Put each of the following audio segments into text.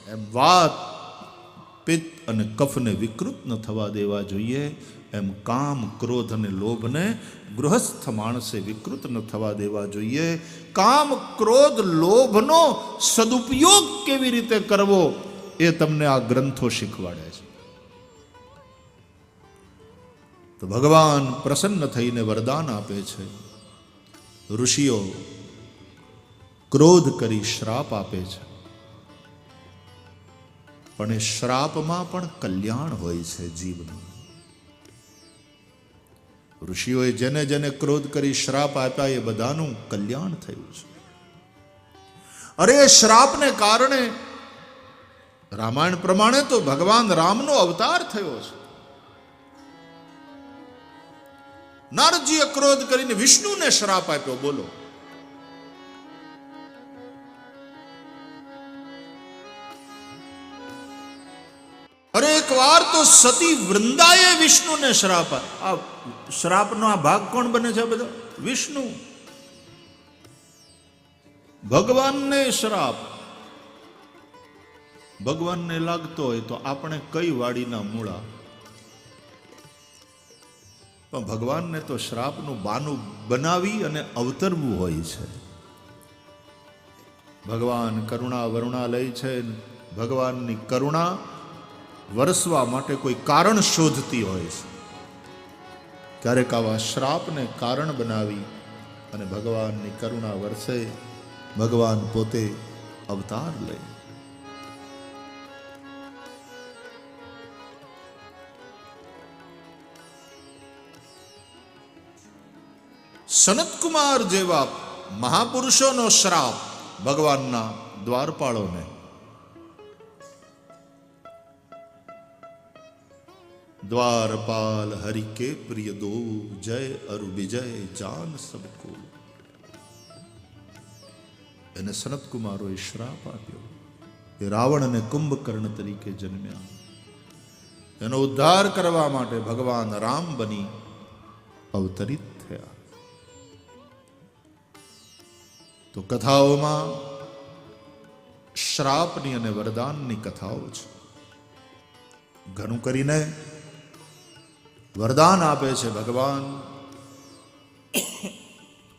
એમ વાત પિત્ત અને કફને વિકૃત ન થવા દેવા જોઈએ, એમ કામ ક્રોધ અને લોભને ગૃહસ્થ માણસે વિકૃત ન થવા દેવા જોઈએ. કામ ક્રોધ લોભનો સદુપયોગ કેવી રીતે કરવો એ તમને આ ગ્રંથો શીખવાડે છે. તો ભગવાન પ્રસન્ન થઈને વરદાન આપે છે. ઋષિઓ ક્રોધ કરી શ્રાપ આપે છે, પણ એ શ્રાપમાં પણ કલ્યાણ હોય છે જીવનું. ઋષિઓએ જેને જેને ક્રોધ કરી શ્રાપ આપ્યા એ બધાનું કલ્યાણ થયું છે. અરે એ શ્રાપને કારણે રામાયણ પ્રમાણે તો ભગવાન રામનો અવતાર થયો છે. નારદજીએ ક્રોધ કરીને વિષ્ણુને શ્રાપ આપ્યો. બોલો, અરે એક વાર તો સતી વૃંદાએ વિષ્ણુને શ્રાપ આપ્યો. આ શ્રાપનો આ ભાગ કોણ બને છે? બધા વિષ્ણુ. ભગવાનને શ્રાપ. ભગવાનને લાગતો હોય તો આપણે કઈ વાડીના મૂળા, પણ ભગવાનને તો શ્રાપનું બાનું બનાવી અને અવતરવું હોય છે. ભગવાન કરુણા વરુણા લે છે. ભગવાનની કરુણા વરસવા માટે કોઈ કારણ શોધતી હોય છે. ક્યારેક આવા શ્રાપને કારણ બનાવી અને ભગવાનની કરુણા વરસે. ભગવાન પોતે અવતાર લે. સનતકુમાર જેવા મહાપુરુષોનો શ્રાપ ભગવાનના દ્વારપાળોને. द्वारपाल हरि के प्रिय दो, जय अरु विजय जान सबको. એને સનત કુમારોએ શ્રાપ આપ્યો. એ રાવણ અને કુંભકર્ણ તરીકે જન્મ્યા. એનો ઉદ્ધાર કરવા માટે ભગવાન રામ બની અવતરિત થયા. તો કથાઓમાં શ્રાપની અને વરદાનની કથાઓ છે. ઘણું કરીને વરદાન આપે છે ભગવાન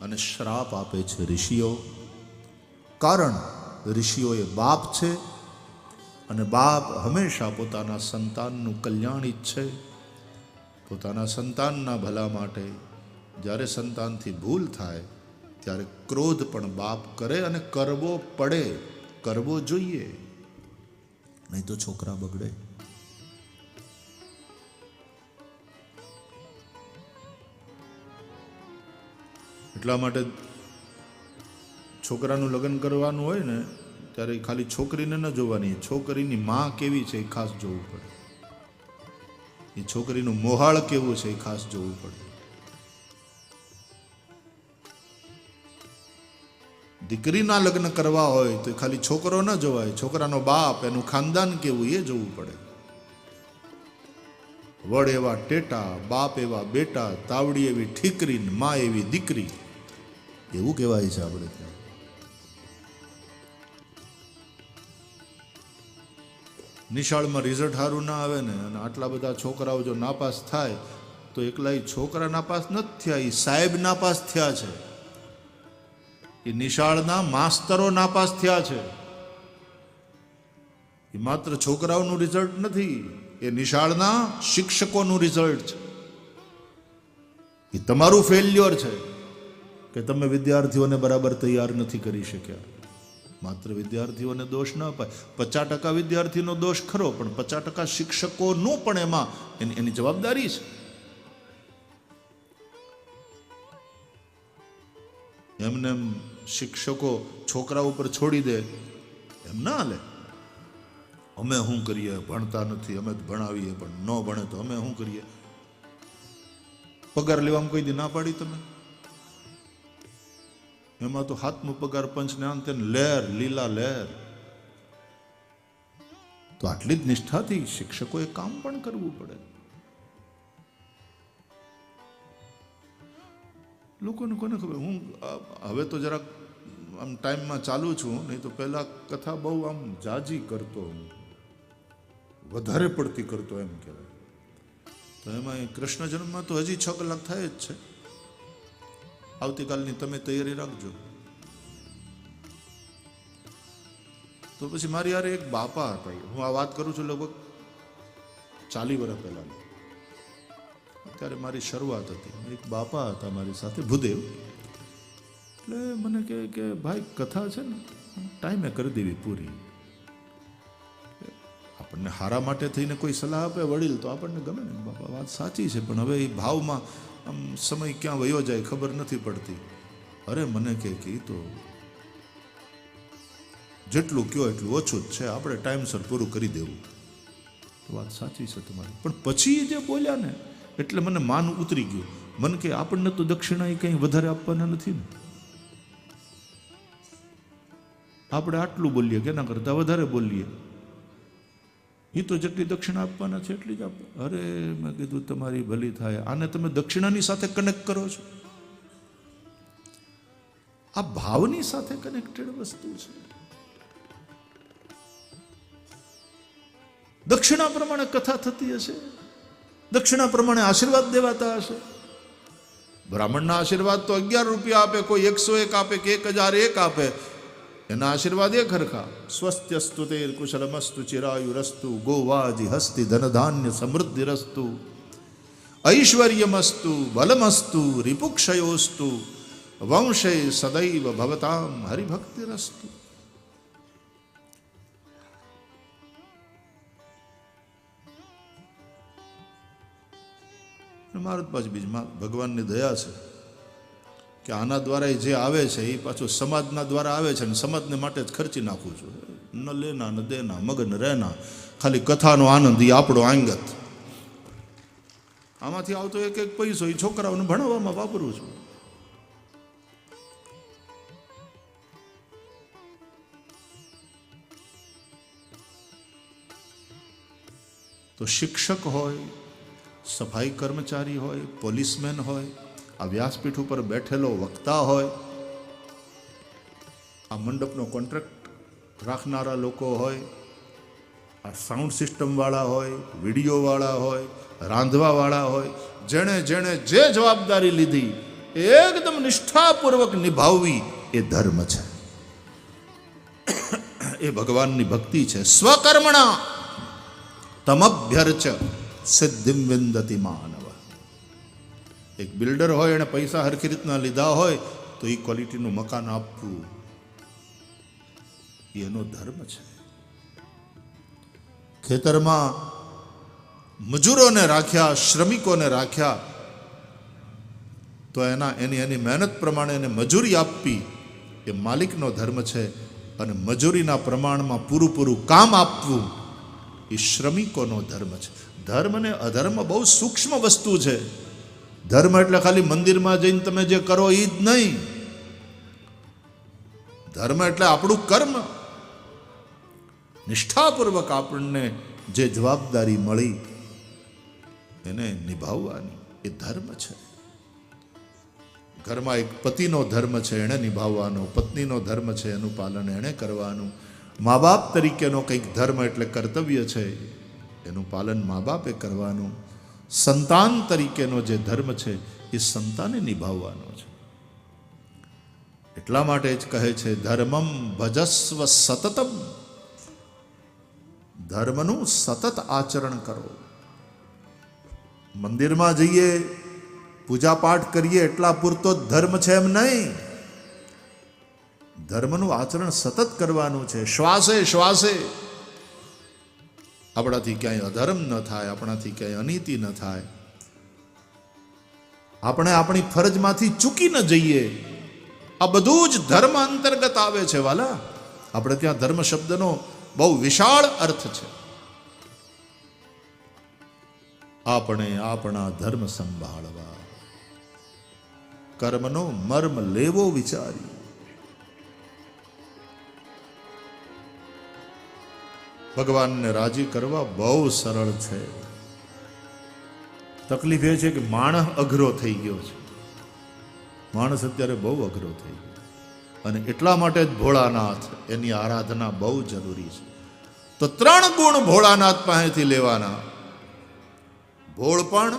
અને શ્રાપ આપે છે ઋષિઓ. કારણ ઋષિઓ એ બાપ છે અને બાપ હંમેશા પોતાના સંતાનનું કલ્યાણ ઈચ્છે. પોતાના સંતાનના ભલા માટે જ્યારે સંતાનથી ભૂલ થાય ત્યારે ક્રોધ પણ બાપ કરે અને કરવો પડે, કરવો જોઈએ, નહીં તો છોકરા બગડે. એટલા માટે છોકરાનું લગ્ન કરવાનું હોય ને ત્યારે ખાલી છોકરીને ન જોવાની, છોકરીની માં કેવી છે એ ખાસ જોવું પડે. એ છોકરીનું મોહાળ કેવું છે એ ખાસ જોવું પડે. દીકરીના લગ્ન કરવા હોય તો ખાલી છોકરો ન જોવાય, છોકરાનો બાપ, એનું ખાનદાન કેવું એ જોવું પડે. વડ એવા ટેટા, બાપ એવા બેટા, તાવડી એવી ઠીકરી, માં એવી દીકરી, એવું કહેવાય છે આપણે ત્યાં. નિશાળમાં રિઝલ્ટ સારું ના આવે ને અને આટલા બધા છોકરાઓ જો નાપાસ થાય તો એકલા એ છોકરા નાપાસ નથી થયા, એ સાહેબ નાપાસ થયા છે. એ નિશાળના માસ્તરો નાપાસ થયા છે. એ માત્ર છોકરાઓનું રિઝલ્ટ નથી, એ નિશાળના શિક્ષકોનું રિઝલ્ટ છે. એ તમારું ફેલ્યોર છે કે તમે વિદ્યાર્થીઓને બરાબર તૈયાર નથી કરી શક્યા. માત્ર વિદ્યાર્થીઓને દોષ ન અપાય. 50% વિદ્યાર્થીનો દોષ ખરો, પણ 50% શિક્ષકોનું પણ એમાં એની જવાબદારી છે. એમને શિક્ષકો છોકરા ઉપર છોડી દે એમ ના હાલે. અમે શું કરીએ, ભણતા નથી, અમે ભણાવીએ પણ ન ભણે તો અમે શું કરીએ? પગાર લેવામાં કોઈ દી ના પાડી તમે? એમાં તો હાથમો પગાર પંચને અંતે લહેર, લીલા લહેર. તો આટલી જ નિષ્ઠાથી શિક્ષકોએ કામ પણ કરવું પડે. લોકોને કોને ખબર? હું હવે તો જરાક આમ ટાઈમમાં ચાલુ છું, નહીં તો પહેલાં કથા બહુ આમ જાજી કરતો, વધારે પડતી કરતો એમ કહેવાય. તો એમાં કૃષ્ણ જન્મમાં તો હજી 6 કલાક થાય જ છે. આવતીકાલની તમે તૈયારી રાખજો. તો પછી મારી યાર એક બાપા હતા, હું આ વાત કરું છું લગભગ 40 વર્ષ પહેલાં, ત્યારે મારી શરૂઆત હતી. એક બાપા હતા મારી સાથે, ભૂદેવ. એટલે મને કહે કે ભાઈ કથા છે ને ટાઈમે કરી દેવી પૂરી. આપણને હારા માટે થઈને કોઈ સલાહ આપે વડીલ તો આપણને ગમે ને, બાપા વાત સાચી છે, પણ હવે એ ભાવમાં આમ સમય ક્યાં વયો જાય ખબર નથી પડતી. અરે મને કે એ તો જેટલું કયો એટલું ઓછું જ છે, આપણે ટાઈમસર પૂરું કરી દેવું. તો વાત સાચી છે તમારી. પણ પછી જે બોલ્યા ને એટલે મને માન ઉતરી ગયું. મને કે આપણને તો દક્ષિણા કંઈ વધારે આપવાના નથી ને, આપણે આટલું બોલીએ કે એના કરતાં વધારે બોલીએ, એ તો જેટલી દક્ષિણા આપવાના છે એટલી જ આપ. અરે મેં કીધું તમારી ભલી થાય. આને તમે દક્ષિણાની સાથે કનેક્ટ કરો છો, આ ભાવની સાથે કનેક્ટેડ વસ્તુ છે. દક્ષિણા પ્રમાણે કથા થતી હશે, દક્ષિણા પ્રમાણે આશીર્વાદ દેવાતા હશે. બ્રાહ્મણના આશીર્વાદ તો 11 રૂપિયા આપે, કોઈ 101 આપે કે 1001 આપે, એના આશીર્વાદ એક હરખા. સ્વસ્ત્યસ્તુ તેર કુશલમસ્તુ ચિરાયુરસ્તુ ગોવાજી હસ્તિ ધનધાન્ય સમૃદ્ધિરસ્તુ ઐશ્વર્યમસ્તુ બલમસ્તુ રિપુક્ષયોસ્તુ વંશે સદૈવ ભવતામ હરિભક્તિરસ્તુ. મારે પાછું બીજમાં ભગવાનની દયા છે કે આના દ્વારા જે આવે છે એ પાછું સમાજના દ્વારા આવે છે, અને સમાજને માટે જ ખર્ચી નાખું છું. ન લેના ન દેના મગન રહેના, ખાલી કથાનો આનંદ એ આપણો આંગત. આમાંથી આવતો એક પૈસો એ છોકરાઓને ભણાવવામાં વાપરું છું. તો શિક્ષક હોય, સફાઈ કર્મચારી હોય, પોલીસમેન હોય, આ વ્યાસપીઠ ઉપર બેઠેલો વક્તા હોય, આ મંડપનો કોન્ટ્રાક્ટ રાખનારા લોકો હોય, આ સાઉન્ડ સિસ્ટમવાળા હોય, વિડીયોવાળા હોય, રાંધવાવાળા હોય, જેણે જેણે જે જવાબદારી લીધી એકદમ નિષ્ઠાપૂર્વક નિભાવવી એ ધર્મ છે, એ ભગવાનની ભક્તિ છે. સ્વકર્મણા તમભ્યર્ચ સિદ્ધિમ વિંદતિ માનવ. એક બિલ્ડર હોય એને પૈસા હરખી રીતના લીધા હોય તો એ ક્વોલિટીનું મકાન આપવું એનો ધર્મ છે. ખેતરમાં મજૂરોને રાખ્યા, શ્રમિકોને રાખ્યા તો એની મહેનત પ્રમાણે એને મજૂરી આપવી એ માલિકનો ધર્મ છે, અને મજૂરીના પ્રમાણમાં પૂરું કામ આપવું એ શ્રમિકોનો ધર્મ છે. ધર્મ અને અધર્મ બહુ સૂક્ષ્મ વસ્તુ છે. ધર્મ એટલે ખાલી મંદિરમાં જઈને તમે જે કરો એ જ નહીં. ધર્મ એટલે આપણું કર્મ, નિષ્ઠાપૂર્વક આપણને જે જવાબદારી મળી એને નિભાવવાની એ ધર્મ છે. ઘરમાં એક પતિનો ધર્મ છે, એણે નિભાવવાનો. પત્નીનો ધર્મ છે, એનું પાલન એણે કરવાનું. મા બાપ તરીકેનો કંઈક ધર્મ એટલે કર્તવ્ય છે, એનું પાલન મા બાપે કરવાનું. સંતાન તરીકેનો જે ધર્મ છે એ સંતાને નિભાવવાનો છે. એટલા માટે જ કહે છે ધર્મમ ભજસ્વ સતતમ. ધર્મનું સતત આચરણ કરો. મંદિરમાં જઈએ, પૂજા પાઠ કરીએ એટલા પૂરતો જ ધર્મ છે એમ નહીં. ધર્મનું આચરણ સતત કરવાનું છે. શ્વાસે શ્વાસે આપણાથી ક્યાંય અધર્મ ન થાય, આપણાથી ક્યાંય અનીતિ ન થાય, આપણે આપણી ફરજમાંથી ચૂકી ન જઈએ. આ બધું જ ધર્મ અંતર્ગત આવે છે વાલા. આપણે ત્યાં ધર્મ શબ્દનો બહુ વિશાળ અર્થ છે. આપણે આપણા ધર્મ સંભાળવા, કર્મનો મર્મ લેવો વિચારી. ભગવાનને રાજી કરવા બહુ સરળ છે. તકલીફ એ છે કે માણસ અઘરો થઈ ગયો છે. માણસ અત્યારે બહુ અઘરો થઈ ગયો. અને એટલા માટે જ ભોળાનાથ એની આરાધના બહુ જરૂરી છે. તો 3 ગુણ ભોળાનાથ પાસેથી લેવાના: ભોળપણ,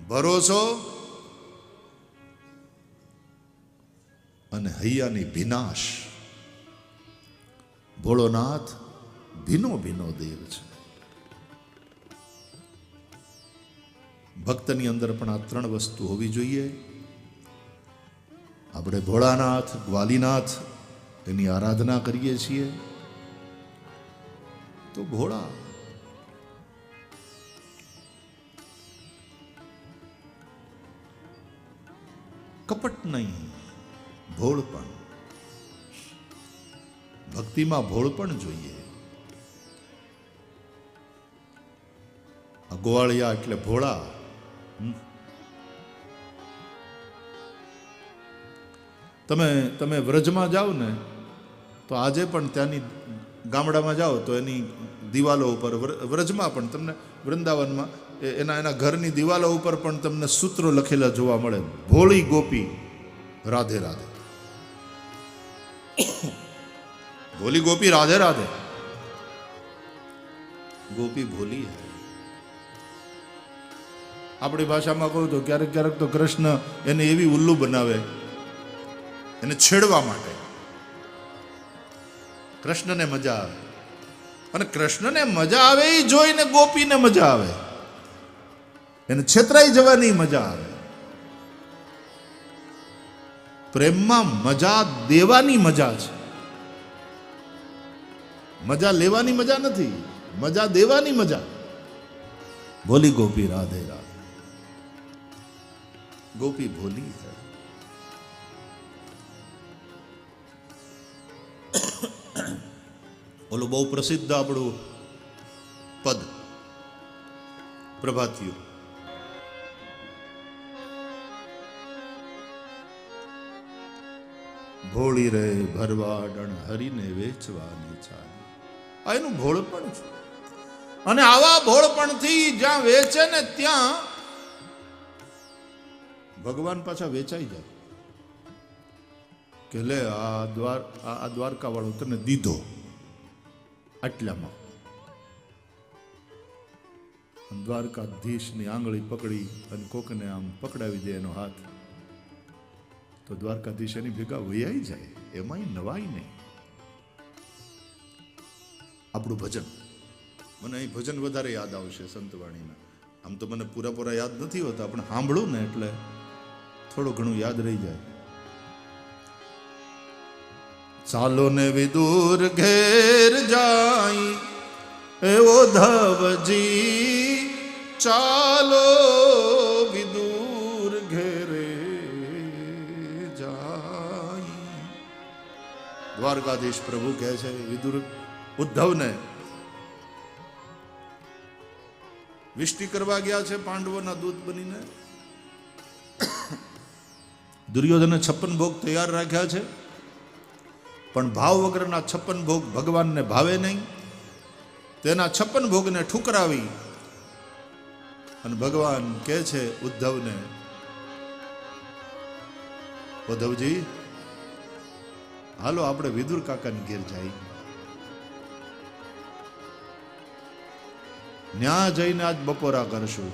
ભરોસો અને હૈયાની ભીનાશ. ભોળોનાથ ભીનો ભીનો દેવ છે. ભક્તની અંદર પણ આ 3 વસ્તુ હોવી જોઈએ. આપણે ભોળાનાથ, ગ્વાલીનાથ એની આરાધના કરીએ છીએ તો ભોળા, કપટ નહીં, ભોળપણ. ભક્તિમાં ભોળપણ જોઈએ. ગોવાળિયા એટલે ભોળા. તમે વ્રજમાં જાઓ ને તો આજે પણ ત્યાંની ગામડામાં જાઓ તો એની દિવાલો ઉપર, વ્રજમાં પણ તમને, વૃંદાવનમાં એના ઘરની દિવાલો ઉપર પણ તમને સૂત્રો લખેલા જોવા મળે: ભોળી ગોપી રાધે રાધે. ભોલી ગોપી રાધે રાધે. ગોપી ભોલી હૈ. આપણી ભાષામાં કહું તો ક્યારેક ક્યારેક તો કૃષ્ણ એને એવી ઉલ્લુ બનાવે એને છેડવા માટે. કૃષ્ણને મજા આવે, અને કૃષ્ણને મજા આવે એ જોઈને ગોપીને મજા આવે. એને છેતરાઈ જવાની મજા આવે. પ્રેમમાં મજા દેવાની મજા છે, મજા લેવાની મજા નથી, મજા દેવાની મજા. ભોલી ગોપી રાધે રાધે. ગોપી ભોલી है. ઓલું બહુ પ્રસિદ્ધ આપણું પદ પ્રભાતિયું: ભોળી રે ભરવાડણ હરીને વેચવાની ચાલી. આ એનું ભોળપણ છે. અને આવા ભોળપણથી જ્યાં વેચે ને ત્યાં ભગવાન પાછા વેચાઈ જાય કે લે આ દ્વારકા વાળો તને દીધો આટલામાં. દ્વારકાધીશની આંગળી પકડી અને કોકને આમ પકડાવી દે એનો હાથ, તો દ્વારકાધીશ એની ભેગા વૈયાઈ જાય. એમાંય નવાઈ નહીં. આપણું ભજન, મને અહીં ભજન વધારે યાદ આવશે સંતવાણીના. આમ તો મને પૂરા યાદ નથી હોતા, પણ સાંભળું ને એટલે થોડું ઘણું યાદ રહી જાય. ચાલો ને વિદુર ઘેર જાય એવો ધવજી, ચાલો વિદુર ઘેરે જાય. દ્વારકાધીશ પ્રભુ કહે છે વિદુર ઉદ્ધવને, વિષ્ટિ કરવા ગયા છે પાંડવોના દૂત બનીને. દુર્યોધને 56 ભોગ તૈયાર રાખ્યા છે, પણ ભાવ વગરના 56 ભોગ ભગવાનને ભાવે નહીં. તેના 56 ભોગને ઠુકરાવી અને ભગવાન કહે છે ઉદ્ધવને, ઉદ્ધવજી હાલો આપણે વિદુર કાકાની ઘેર જાય. ન્યા જઈને આજ બપોરા કરશું,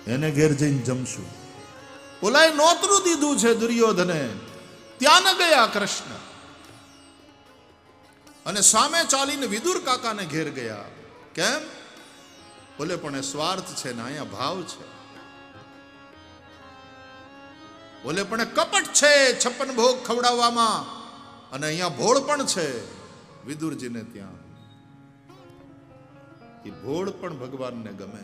એને ઘેર જઈને જમશું. ઓલાએ નોતરું દીધું છે દુર્યોધને, ત્યાં ન ગયા કૃષ્ણ, અને સામે ચાલીને વિદુર કાકાને ઘેર ગયા. કેમ? બોલે પણ એ સ્વાર્થ છે ને અહીંયા ભાવ છે. બોલે પણ એ કપટ છે 56 ભોગ ખવડાવવામાં, અને અહીંયા ભોળ પણ છે વિદુરજીને ત્યાં. એ ભોળ પણ ભગવાનને ગમે.